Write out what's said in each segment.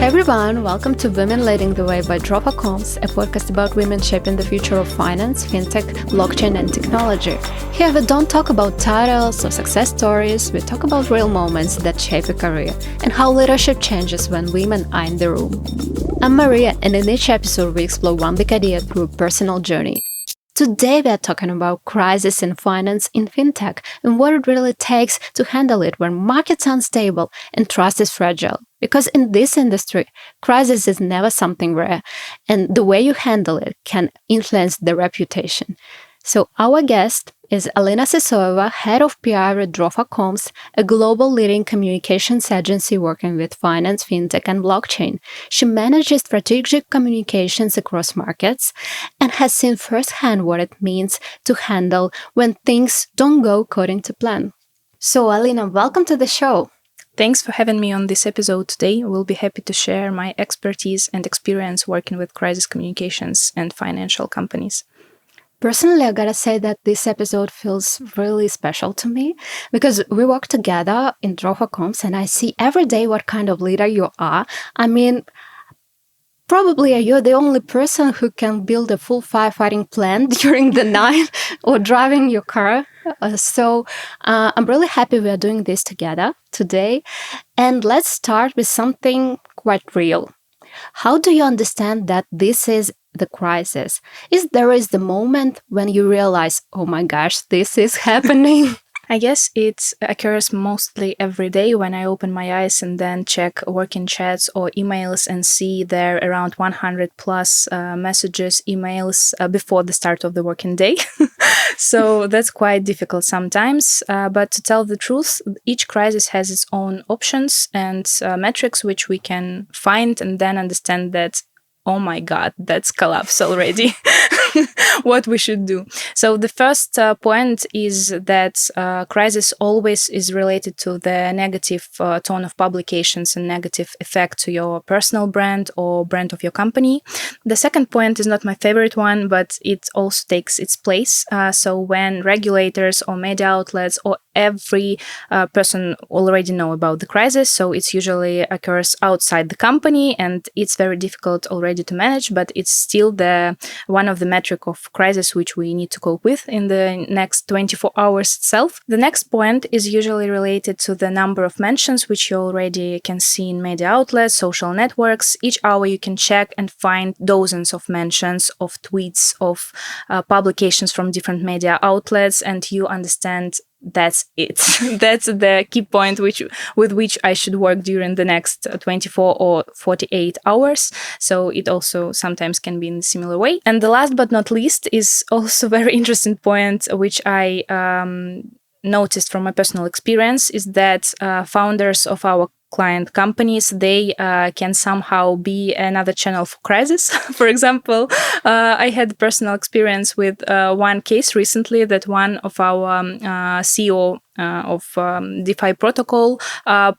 everyone, welcome to Women Leading the Way by Drofa Comms, a podcast about women shaping the future of finance, fintech, blockchain and technology. Here we don't talk about titles or success stories, we talk about real moments that shape a career and how leadership changes when women are in the room. I'm Maria, and in each episode we explore one big idea through a personal journey. Today we are talking about crisis in finance in fintech and what it really takes to handle it when markets are unstable and trust is fragile. Because in this industry, crisis is never something rare, and the way you handle it can influence the reputation. So our guest is Alina Sysoeva, head of PR at Drofa Comms, a global leading communications agency working with finance, fintech, and blockchain. She manages strategic communications across markets and has seen firsthand what it means to handle when things don't go according to plan. So Alina, welcome to the show. Thanks for having me on this episode today. We'll be happy to share my expertise and experience working with crisis communications and financial companies. Personally, I gotta say that this episode feels really special to me because we work together in Drofa Comms and I see every day what kind of leader you are. I mean, probably you're the only person who can build a full firefighting plan during the night or driving your car. So I'm really happy we are doing this together today. And let's start with something quite real. How do you understand that this is the crisis? Is the moment when you realize, oh my gosh, this is happening? I guess it occurs mostly every day when I open my eyes and then check working chats or emails and see there around 100 plus messages, emails before the start of the working day. So that's quite difficult sometimes. But to tell the truth, each crisis has its own options and metrics which we can find and then understand that, oh my God, that's collapse already. What we should do. So the first point is that crisis always is related to the negative tone of publications and negative effect to your personal brand or brand of your company. The second point is not my favorite one, but it also takes its place. So when regulators or media outlets or every person already know about the crisis, so it usually occurs outside the company and it's very difficult already to manage, but it's still the one of the metric of crisis which we need to cope with in the next 24 hours itself. The next point is usually related to the number of mentions which you already can see in media outlets, social networks. Each hour you can check and find dozens of mentions of tweets, of publications from different media outlets, and you understand that's it. That's the key point with which I should work during the next 24 or 48 hours. So it also sometimes can be in a similar way. And the last but not least is also a very interesting point, which I noticed from my personal experience, is that founders of our client companies, they can somehow be another channel for crisis. For example, I had personal experience with one case recently that one of our CEO of DeFi protocol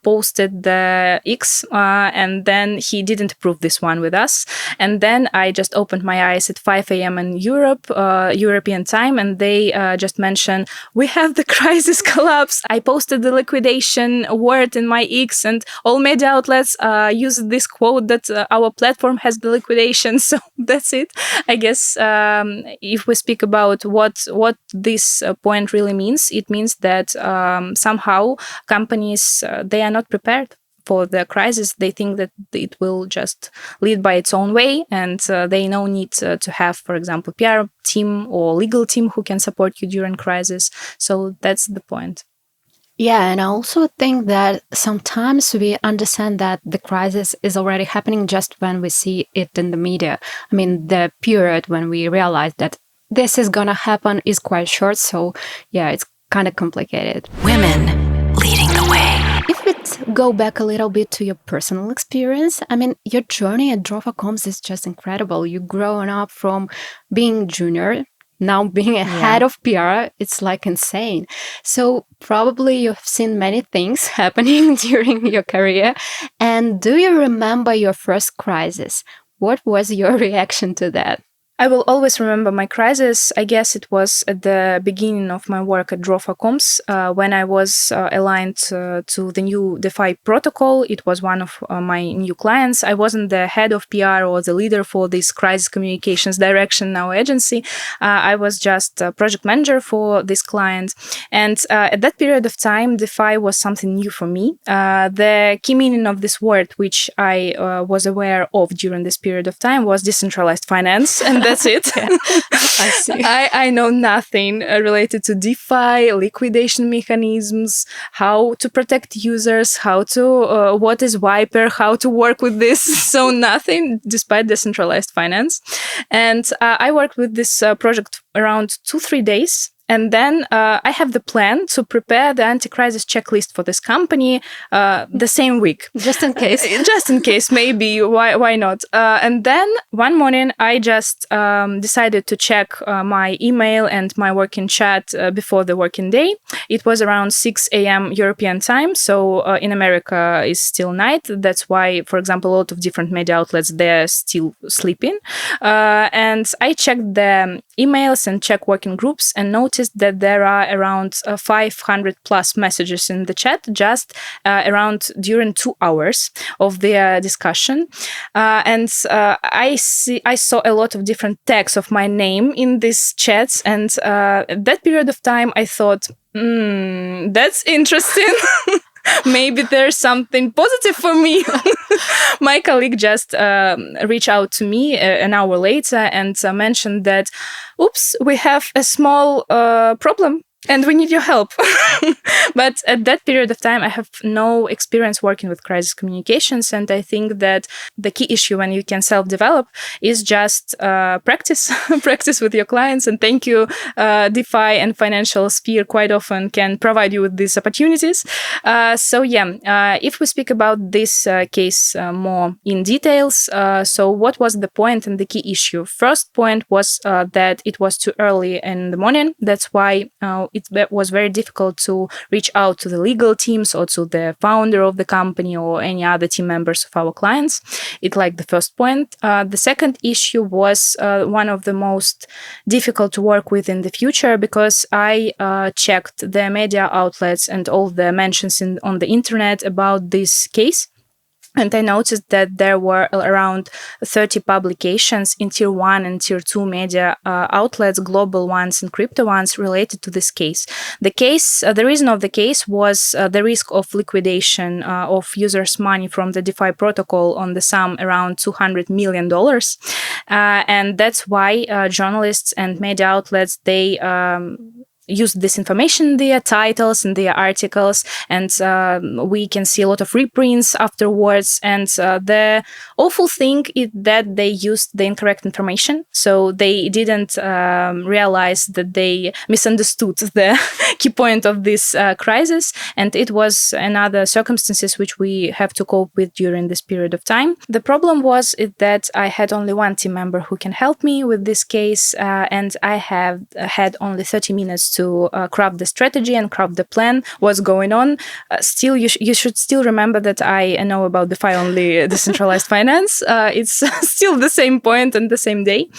posted the X and then he didn't approve this one with us. And then I just opened my eyes at 5 a.m. in Europe, European time, and they just mentioned, we have the crisis collapse. I posted the liquidation word in my X and all media outlets use this quote that our platform has the liquidation. So that's it. I guess if we speak about what this point really means, it means that somehow companies, they are not prepared for the crisis. They think that it will just lead by its own way and they no need to have, for example, PR team or legal team who can support you during crisis. So that's the point. Yeah, and I also think that sometimes we understand that the crisis is already happening just when we see it in the media. I mean, the period when we realize that this is gonna happen is quite short. So yeah, it's kind of complicated. Women leading the way. If we go back a little bit to your personal experience, I mean, your journey at Drofa Comms is just incredible. You've grown up from being junior, now being a head of PR, it's like insane. So probably you've seen many things happening during your career. And do you remember your first crisis? What was your reaction to that? I will always remember my crisis. I guess it was at the beginning of my work at Drofa Comms when I was aligned to the new DeFi protocol. It was one of my new clients. I wasn't the head of PR or the leader for this crisis communications direction, now agency. I was just a project manager for this client. And at that period of time, DeFi was something new for me. The key meaning of this word, which I was aware of during this period of time, was decentralized finance. And that's it. I see. I know nothing related to DeFi, liquidation mechanisms, how to protect users, how to, what is Viper, how to work with this. So nothing, despite decentralized finance. And I worked with this project around 2-3 days. And then I have the plan to prepare the anti-crisis checklist for this company the same week. Just in case. Just in case, maybe. Why not? And then one morning, I just decided to check my email and my working chat before the working day. It was around 6 a.m. European time. So in America, it's still night. That's why, for example, a lot of different media outlets, they're still sleeping. And I checked the emails and checked working groups and noticed that there are around 500 plus messages in the chat just around during 2 hours of the discussion. And I saw a lot of different tags of my name in these chats. And at that period of time, I thought, that's interesting. Maybe there's something positive for me. My colleague just reached out to me an hour later and mentioned that, oops, we have a small problem and we need your help. But at that period of time, I have no experience working with crisis communications. And I think that the key issue when you can self-develop is just practice, practice with your clients. And thank you, DeFi and financial sphere quite often can provide you with these opportunities. If we speak about this case more in details, so what was the point and the key issue? First point was that it was too early in the morning. That's why it was very difficult to reach out to the legal teams or to the founder of the company or any other team members of our clients. It's like the first point. The second issue was one of the most difficult to work with in the future because I checked the media outlets and all the mentions on the internet about this case. And I noticed that there were around 30 publications in Tier 1 and Tier 2 media outlets, global ones and crypto ones, related to this case. The reason of the case was the risk of liquidation of users' money from the DeFi protocol on the sum around $200 million. And that's why journalists and media outlets, they used this information in their titles and their articles, and we can see a lot of reprints afterwards. And the awful thing is that they used the incorrect information. So they didn't realize that they misunderstood the key point of this crisis. And it was another circumstances which we have to cope with during this period of time. The problem was that I had only one team member who can help me with this case. And I have had only 30 minutes to craft the strategy and craft the plan, what's going on. Still, you should still remember that I know about DeFi only decentralized finance. It's still the same point and the same day.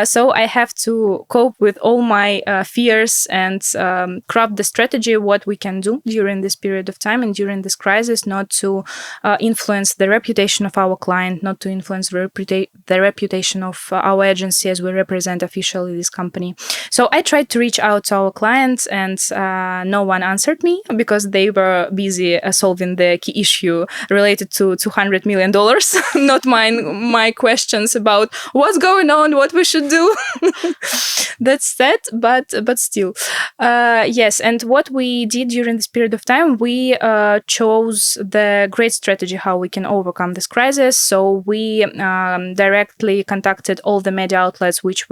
So I have to cope with all my fears and craft the strategy, what we can do during this period of time and during this crisis, not to influence the reputation of our client, not to influence the reputation of our agency as we represent officially this company. So I tried to reach out to our clients and no one answered me because they were busy solving the key issue related to $200 million, not my questions about what's going on, what we should do. That's that, but still. Yes, and what we did during this period of time, we chose the great strategy how we can overcome this crisis. So we directly contacted all the media outlets which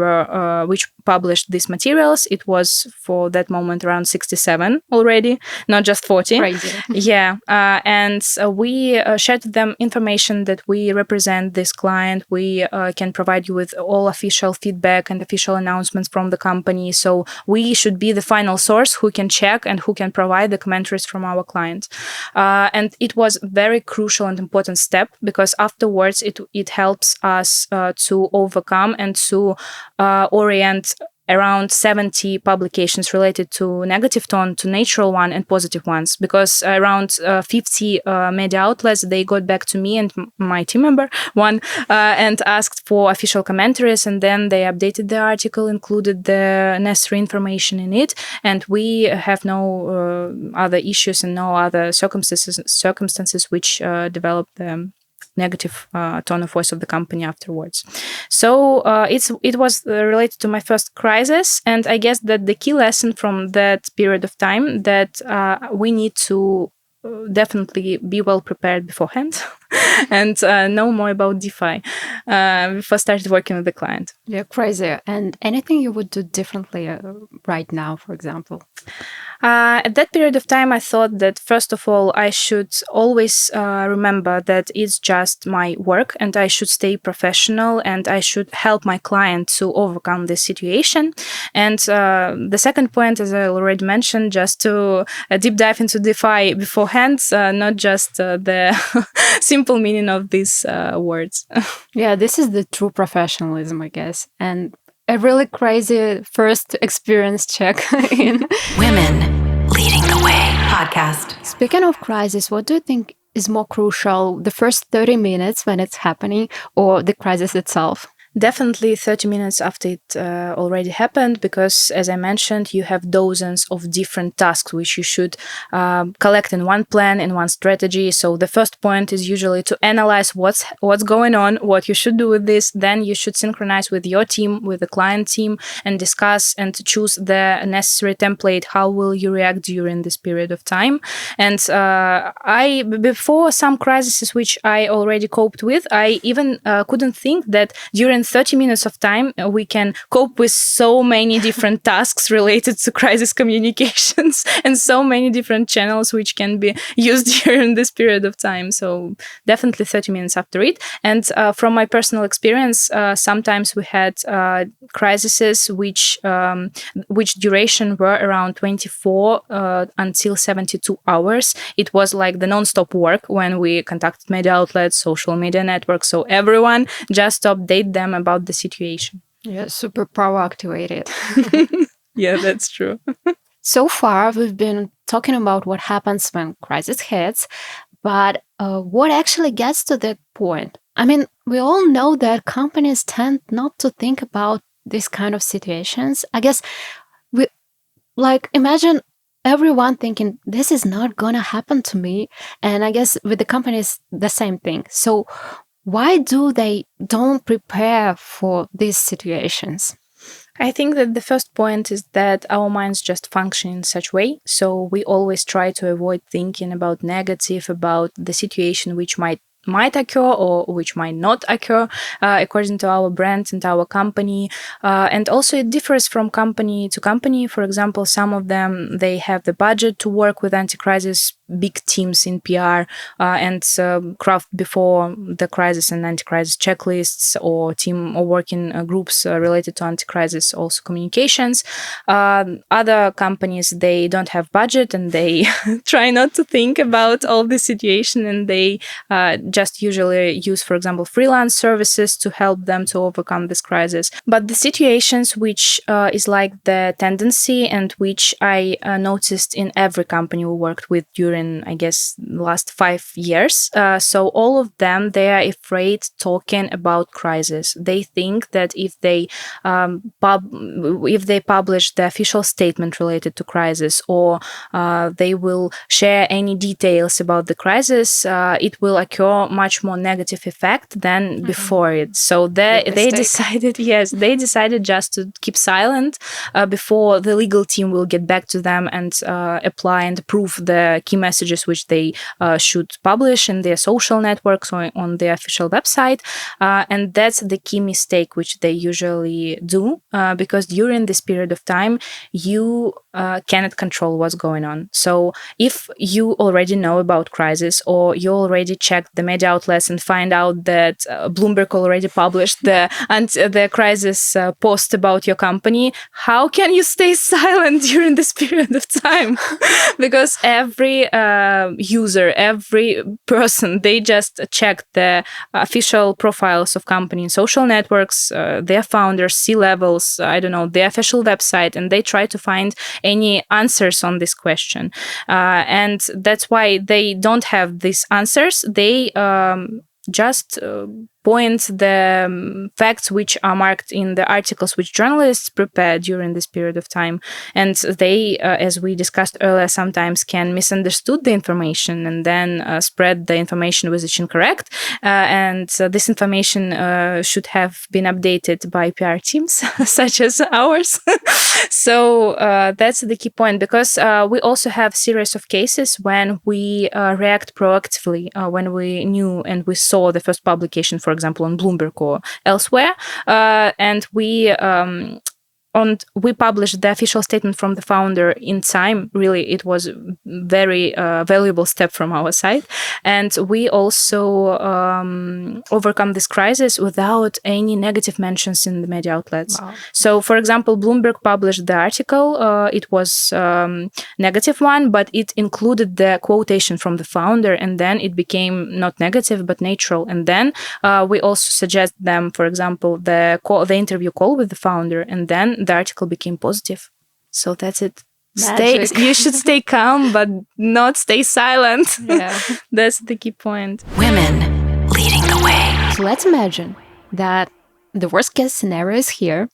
published these materials. It was for for that moment around 67 already, not just 40. Crazy. Yeah. And we shared with them information that we represent this client. We can provide you with all official feedback and official announcements from the company. So we should be the final source who can check and who can provide the commentaries from our clients. And it was very crucial and important step, because afterwards it helps us to overcome and to orient around 70 publications related to negative tone, to neutral one, and positive ones, because around 50 media outlets, they got back to me and my team member one and asked for official commentaries, and then they updated the article, included the necessary information in it, and we have no other issues and no other circumstances which developed the negative tone of voice of the company afterwards. So it was related to my first crisis, and I guess that the key lesson from that period of time that we need to definitely be well prepared beforehand and know more about DeFi before started working with the client. Yeah, crazy. And anything you would do differently right now, for example? At that period of time, I thought that, first of all, I should always remember that it's just my work and I should stay professional and I should help my client to overcome this situation. And the second point, as I already mentioned, just to deep dive into DeFi beforehand, not just the simple meaning of these words. Yeah, this is the true professionalism, I guess. And a really crazy first experience check in Women Leading the Way podcast. Speaking of crisis, what do you think is more crucial, the first 30 minutes when it's happening or the crisis itself? Definitely 30 minutes after it already happened, because, as I mentioned, you have dozens of different tasks which you should collect in one plan, in one strategy. So the first point is usually to analyze what's going on, what you should do with this. Then you should synchronize with your team, with the client team, and discuss and choose the necessary template. How will you react during this period of time? And before some crises which I already coped with, I even couldn't think that during 30 minutes of time, we can cope with so many different tasks related to crisis communications and so many different channels which can be used during this period of time. So definitely 30 minutes after it. And from my personal experience, sometimes we had crises which duration were around 24 until 72 hours. It was like the non-stop work when we contacted media outlets, social media networks. So everyone just to update them about the situation. Yeah, super power activated. Yeah, that's true. So far, we've been talking about what happens when crisis hits, but what actually gets to that point? I mean, we all know that companies tend not to think about these kind of situations. I guess imagine everyone thinking, this is not gonna happen to me. And I guess with the companies, the same thing. So why do they don't prepare for these situations? I think that the first point is that our minds just function in such way. So we always try to avoid thinking about negative, about the situation which might occur or which might not occur according to our brand and our company. And also it differs from company to company. For example, some of them, they have the budget to work with anti-crisis big teams in PR and craft before the crisis and anti-crisis checklists or team or working groups related to anti-crisis also communications. Other companies, they don't have budget and they try not to think about all this situation, and they just usually use, for example, freelance services to help them to overcome this crisis. But the situations which is like the tendency and which I noticed in every company we worked with during, I guess, the last 5 years. So all of them, they are afraid talking about crisis. They think that if they publish the official statement related to crisis, or they will share any details about the crisis, it will occur much more negative effect than before it. So they decided just to keep silent before the legal team will get back to them and apply and approve the key messages which they should publish in their social networks or on their official website. And that's the key mistake which they usually do, because during this period of time, you cannot control what's going on. So if you already know about crisis, or you already checked the media outlets and find out that Bloomberg already published the crisis post about your company, how can you stay silent during this period of time? Because every user, every person, they just check the official profiles of company in social networks, their founders, C-levels, I don't know, their official website, and they try to find any answers on this question. And that's why they don't have these answers. They just point the facts which are marked in the articles which journalists prepare during this period of time. And they, as we discussed earlier, sometimes can misunderstood the information and then spread the information which is incorrect. And this information should have been updated by PR teams, such as ours. So that's the key point, because we also have series of cases when we react proactively, when we knew and we saw the first publication, for example, on Bloomberg or elsewhere, and we published the official statement from the founder in time. Really, it was a very valuable step from our side. And we also overcome this crisis without any negative mentions in the media outlets. Wow. So, for example, Bloomberg published the article. It was negative one, but it included the quotation from the founder, and then it became not negative, but neutral. And then we also suggest them, for example, the interview call with the founder, and then the article became positive. So that's it. You should stay calm, but not stay silent. Yeah. That's the key point. Women leading the way. So let's imagine that the worst case scenario is here.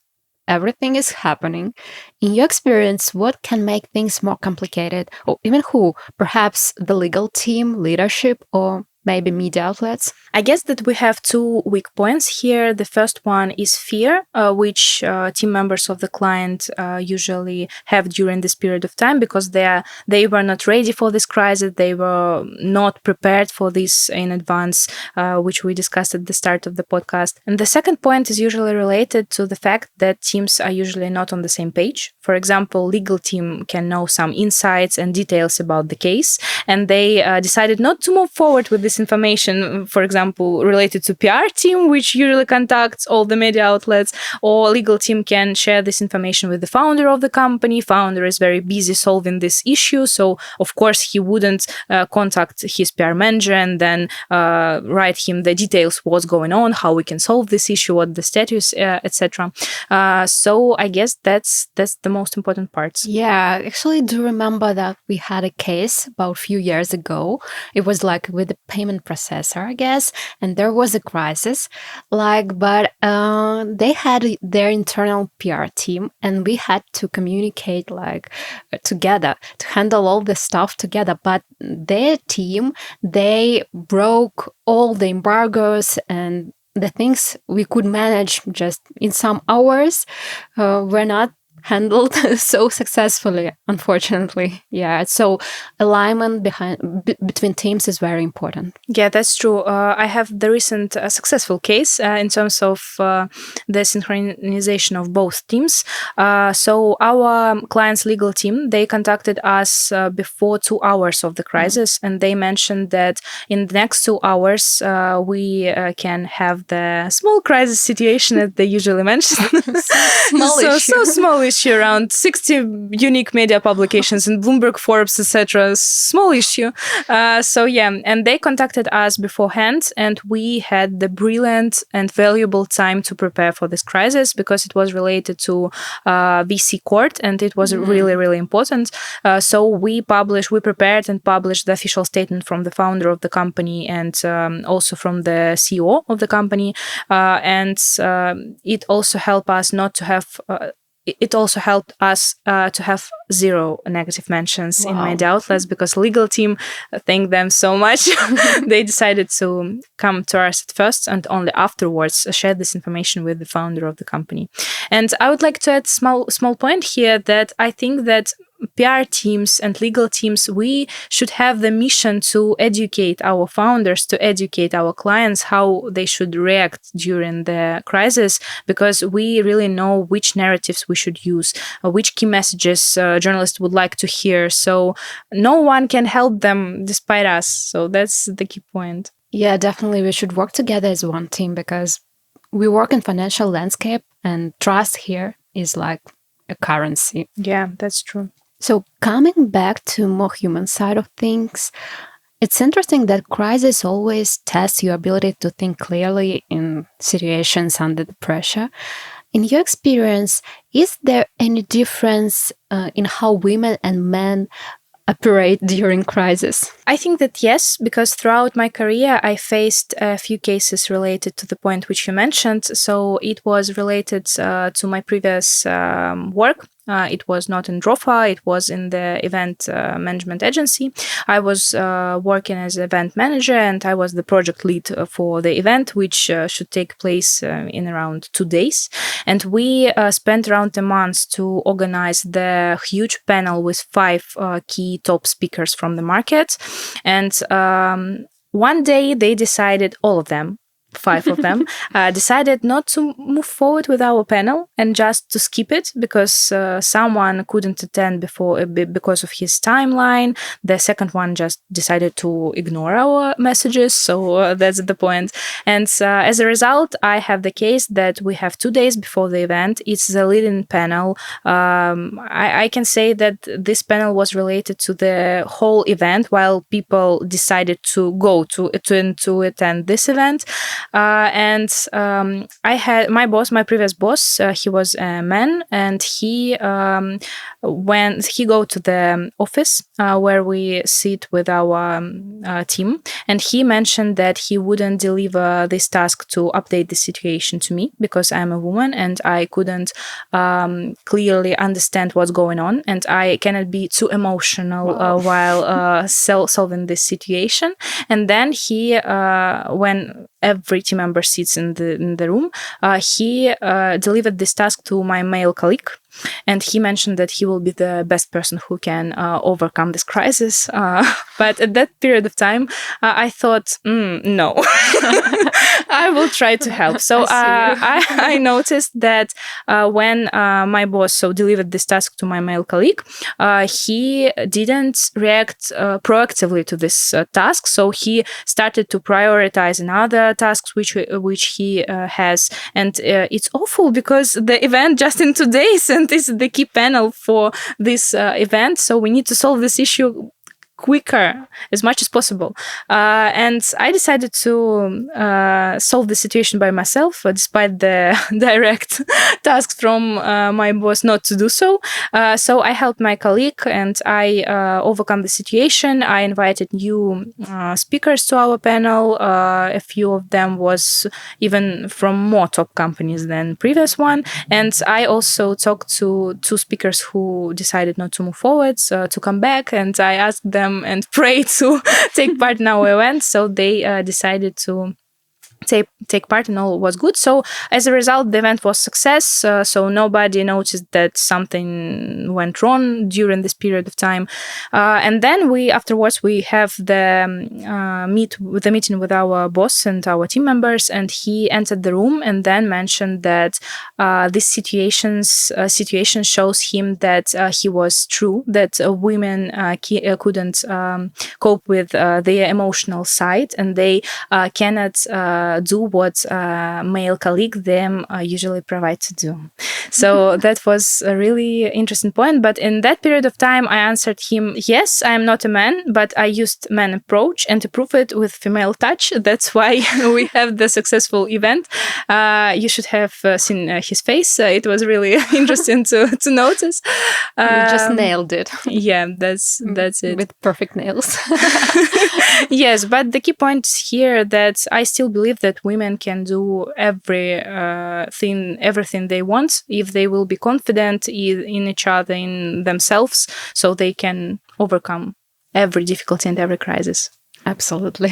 Everything is happening. In your experience, what can make things more complicated? Or even who? Perhaps the legal team, leadership, or maybe media outlets? I guess that we have two weak points here. The first one is fear, which team members of the client usually have during this period of time, because they were not ready for this crisis. They were not prepared for this in advance, which we discussed at the start of the podcast. And the second point is usually related to the fact that teams are usually not on the same page. For example, legal team can know some insights and details about the case, and they decided not to move forward with this information, for example, related to PR team, which usually contacts all the media outlets, or legal team can share this information with the founder of the company. Founder is very busy solving this issue, so of course he wouldn't contact his PR manager and then write him the details, what's going on, how we can solve this issue, what the status, etc. So I guess that's the most important part. Yeah, actually, I do remember that we had a case about a few years ago. It was like with the payment processor, I guess, and there was a crisis. But they had their internal PR team, and we had to communicate together to handle all the stuff together. But their team, they broke all the embargoes, and the things we could manage just in some hours were not handled so successfully, unfortunately. Yeah, so alignment between teams is very important. Yeah, that's true. I have the recent successful case in terms of the synchronization of both teams. So our client's legal team, they contacted us before 2 hours of the crisis, and they mentioned that in the next 2 hours, we can have the small crisis situation that they usually mention. So small issue, around 60 unique media publications in Bloomberg, Forbes, etc. Small issue. And they contacted us beforehand, and we had the brilliant and valuable time to prepare for this crisis, because it was related to VC court, and it was really, really important. So we prepared and published the official statement from the founder of the company, and also from the CEO of the company. It also helped us not to have to have zero negative mentions in media outlets, because legal team, thank them so much. They decided to come to us at first, and only afterwards share this information with the founder of the company. And I would like to add small point here, that I think that PR teams and legal teams, we should have the mission to educate our founders, to educate our clients how they should react during the crisis, because we really know which narratives we should use, which key messages journalists would like to hear. So no one can help them despite us. So that's the key point. Yeah, definitely. We should work together as one team because we work in financial landscape and trust here is like a currency. Yeah, that's true. So coming back to more human side of things, it's interesting that crisis always tests your ability to think clearly in situations under the pressure. In your experience, is there any difference in how women and men operate during crisis? I think that yes, because throughout my career, I faced a few cases related to the point which you mentioned. So it was related to my previous work. It was not in Drofa, it was in the event management agency. I was working as event manager and I was the project lead for the event, which should take place in around 2 days. And we spent around a month to organize the huge panel with 5 key top speakers from the market. And one day they decided, all of them, 5 of them, decided not to move forward with our panel and just to skip it because someone couldn't attend because of his timeline. The second one just decided to ignore our messages. So that's the point. And as a result, I have the case that we have 2 days before the event. It's the leading panel. I can say that this panel was related to the whole event while people decided to go to attend this event. I had my previous boss, he was a man, and when he go to the office where we sit with our team, and he mentioned that he wouldn't deliver this task to update the situation to me because I'm a woman and I couldn't clearly understand what's going on, and I cannot be too emotional while solving this situation. And then he, when every team member sits in the room, he delivered this task to my male colleague. And he mentioned that he will be the best person who can overcome this crisis. But at that period of time, I thought, no, I will try to help. So I noticed that when my boss delivered this task to my male colleague, he didn't react proactively to this task. So he started to prioritize another tasks which he has. And it's awful because the event just in 2 days, and this is the key panel for this event. So we need to solve this issue quicker as much as possible. And I decided to solve the situation by myself, despite the direct tasks from my boss not to do so. So I helped my colleague and I overcome the situation. I invited new speakers to our panel. A few of them was even from more top companies than previous one. And I also talked to 2 speakers who decided not to move forward, to come back. And I asked them and pray to take part in our event. So they decided to take part, and all was good. So as a result, the event was success. So nobody noticed that something went wrong during this period of time. And then afterwards we have the meeting with our boss and our team members, and he entered the room and then mentioned that this situation shows him that he was true, that women couldn't cope with their emotional side, and they cannot do what male colleague them usually provide to do. So that was a really interesting point. But in that period of time, I answered him, yes, I am not a man, but I used man approach and to prove it with female touch. That's why we have the successful event. You should have seen his face. It was really interesting to notice. You just nailed it. Yeah, that's it. With perfect nails. Yes, but the key point is here that I still believe that women can do everything they want if they will be confident in each other, in themselves, so they can overcome every difficulty and every crisis. Absolutely.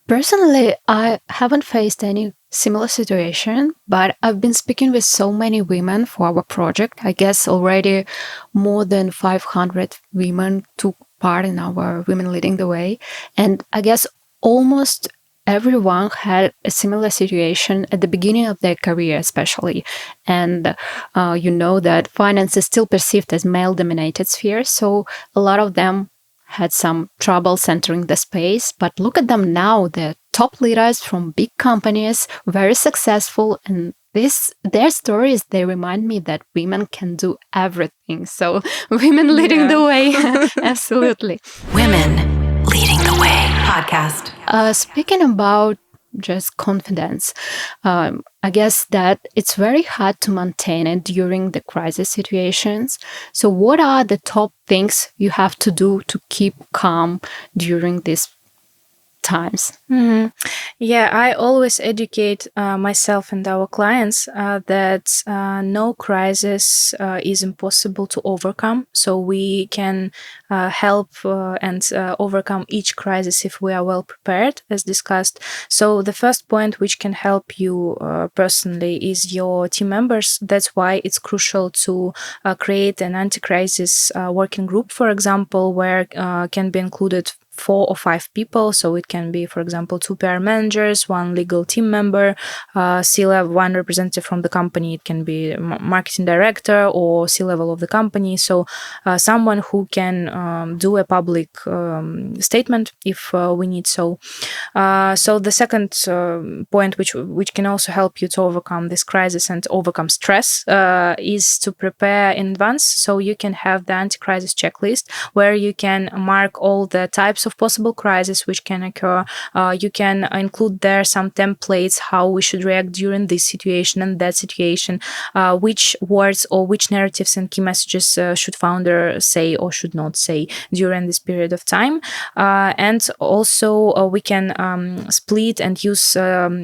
Personally, I haven't faced any similar situation, but I've been speaking with so many women for our project. I guess already more than 500 women took part in our Women Leading the Way. And I guess almost everyone had a similar situation at the beginning of their career, especially. And you know that finance is still perceived as male-dominated sphere, so a lot of them had some trouble centering the space, but look at them now. They're top leaders from big companies, very successful, and their stories, they remind me that women can do everything. So women leading the way. Absolutely. Women Leading the Way podcast. Speaking about just confidence, I guess that it's very hard to maintain it during the crisis situations. So what are the top things you have to do to keep calm during these times? Mm-hmm. Yeah, I always educate myself and our clients that no crisis is impossible to overcome. So we can help and overcome each crisis if we are well prepared, as discussed. So the first point which can help you personally is your team members. That's why it's crucial to create an anti-crisis working group, for example, where can be included 4 or 5 people. So it can be, for example, 2 PR managers, 1 legal team member, C-level, 1 representative from the company. It can be marketing director or C-level of the company. So someone who can do a public statement if we need so. So the second point, which can also help you to overcome this crisis and overcome stress, is to prepare in advance. So you can have the anti-crisis checklist where you can mark all the types of possible crises which can occur. You can include there some templates how we should react during this situation and that situation, which words or which narratives and key messages should founder say or should not say during this period of time. And also we can split and use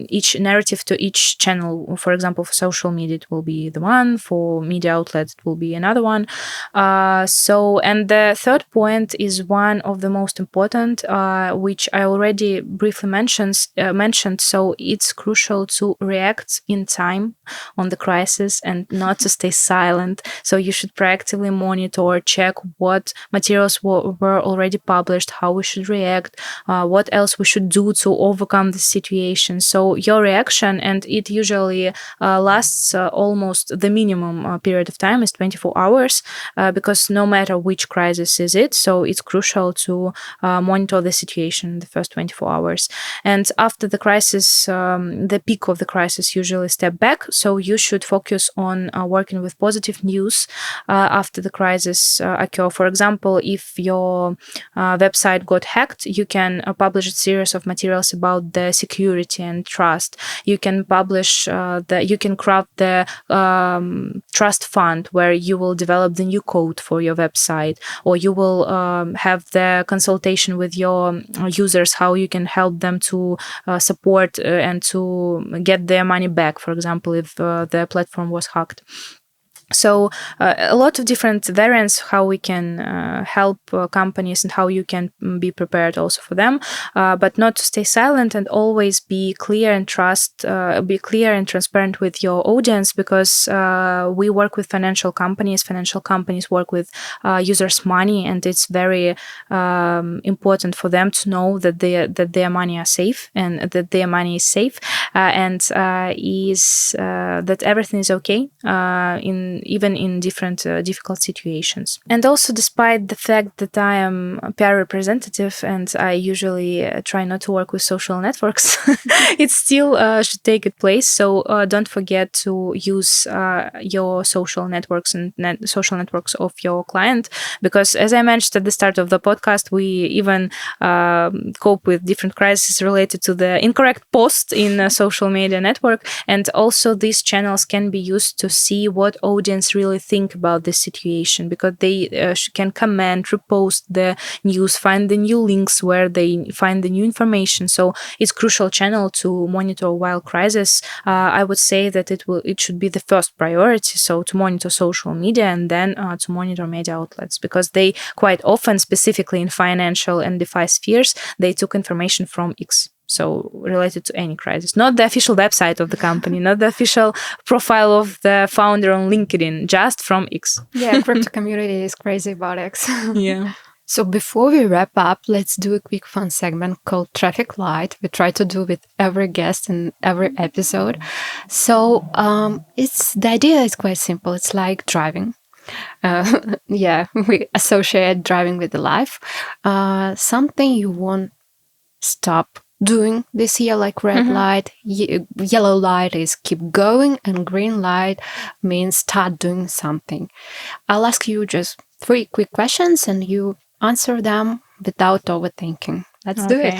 each narrative to each channel. For example, for social media it will be the one, for media outlets it will be another one. And the third point is one of the most important, which I already briefly mentioned. So it's crucial to react in time on the crisis and not to stay silent. So you should proactively monitor, check what materials were already published, how we should react, what else we should do to overcome the situation. So your reaction, and it usually lasts almost the minimum period of time is 24 hours, because no matter which crisis is it, so it's crucial to monitor the situation in the first 24 hours. And after the crisis, the peak of the crisis usually step back. So you should focus on working with positive news after the crisis occur. For example, if your website got hacked, you can publish a series of materials about the security and trust. You can publish you can craft the trust fund where you will develop the new code for your website, or you will have the consultation with your users, how you can help them to support and to get their money back, for example, if the platform was hacked. So a lot of different variants how we can help companies and how you can be prepared also for them, but not to stay silent and always be clear and be clear and transparent with your audience, because we work with financial companies. Financial companies work with users' money, and it's very important for them to know that their money are safe and that their money is safe, and that everything is okay even in different difficult situations. And also, despite the fact that I am a PR representative and I usually try not to work with social networks, it still should take its place. So don't forget to use your social networks and social networks of your client, because as I mentioned at the start of the podcast, we even cope with different crises related to the incorrect post in a social media network. And also these channels can be used to see what audience really think about this situation, because they can comment, repost the news, find the new links where they find the new information. So it's crucial channel to monitor while crisis. I would say that it should be the first priority. So to monitor social media and then to monitor media outlets, because they quite often, specifically in financial and DeFi spheres, they took information from X. So related to any crisis, not the official website of the company, not the official profile of the founder on LinkedIn, just from X. Yeah, crypto community is crazy about X. Yeah. So before we wrap up, let's do a quick fun segment called Traffic Light. We try to do with every guest in every episode. So the idea is quite simple. It's like driving. We associate driving with the life. Something you won't stop doing this year, like red light. Yellow light is keep going, and green light means start doing something. I'll ask you just 3 quick questions and you answer them without overthinking. Let's do it.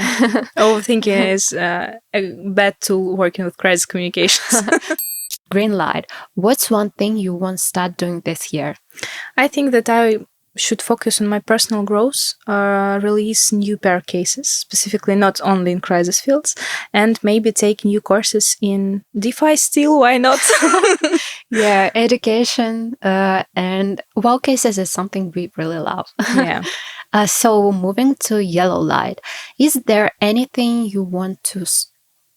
Overthinking is a bad tool working with crisis communications. Green light. What's one thing you won't start doing this year? I think that I should focus on my personal growth, release new bear cases, specifically not only in crisis fields, and maybe take new courses in DeFi still, why not? Yeah, education and wow cases is something we really love. Yeah. So moving to yellow light, is there anything you want to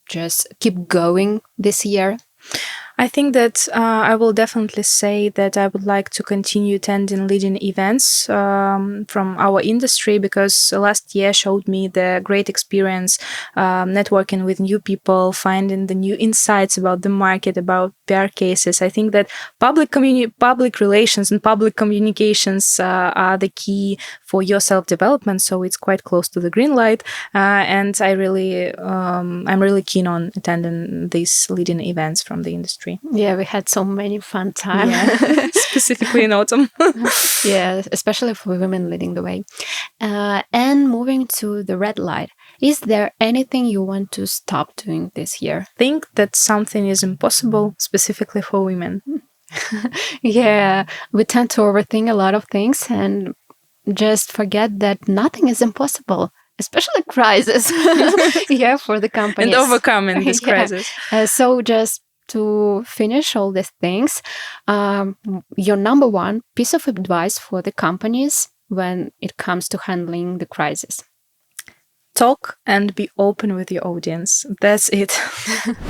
just keep going this year? I think that I will definitely say that I would like to continue attending leading events from our industry, because last year showed me the great experience networking with new people, finding the new insights about the market, about bear cases. I think that public relations and public communications are the key for your self-development. So it's quite close to the green light, and I'm really keen on attending these leading events from the industry. Yeah, we had so many fun times. Yeah. Specifically in autumn. Yeah, especially for women leading the way. And moving to the red light, is there anything you want to stop doing this year? Think that something is impossible, specifically for women. Yeah, we tend to overthink a lot of things and just forget that nothing is impossible, especially crisis. Yeah, for the companies. And overcoming this crisis. So just to finish all these things, your number one piece of advice for the companies when it comes to handling the crisis? Talk and be open with your audience. That's it.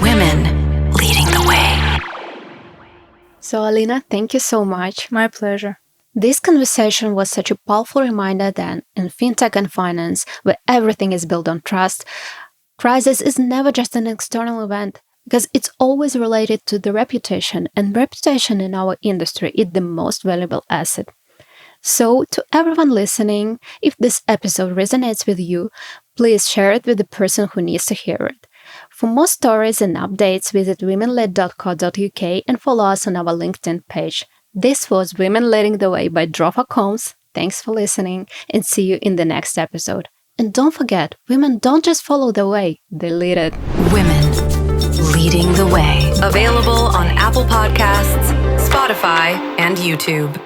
Women leading the way. So, Alina, thank you so much. My pleasure. This conversation was such a powerful reminder that in fintech and finance, where everything is built on trust, crisis is never just an external event, because it's always related to the reputation, and reputation in our industry is the most valuable asset. So, to everyone listening, if this episode resonates with you, please share it with the person who needs to hear it. For more stories and updates, visit womenled.co.uk and follow us on our LinkedIn page. This was Women Leading the Way by Drofa Comms. Thanks for listening, and see you in the next episode. And don't forget, women don't just follow the way, they lead it. Women leading the way. Available on Apple Podcasts, Spotify, and YouTube.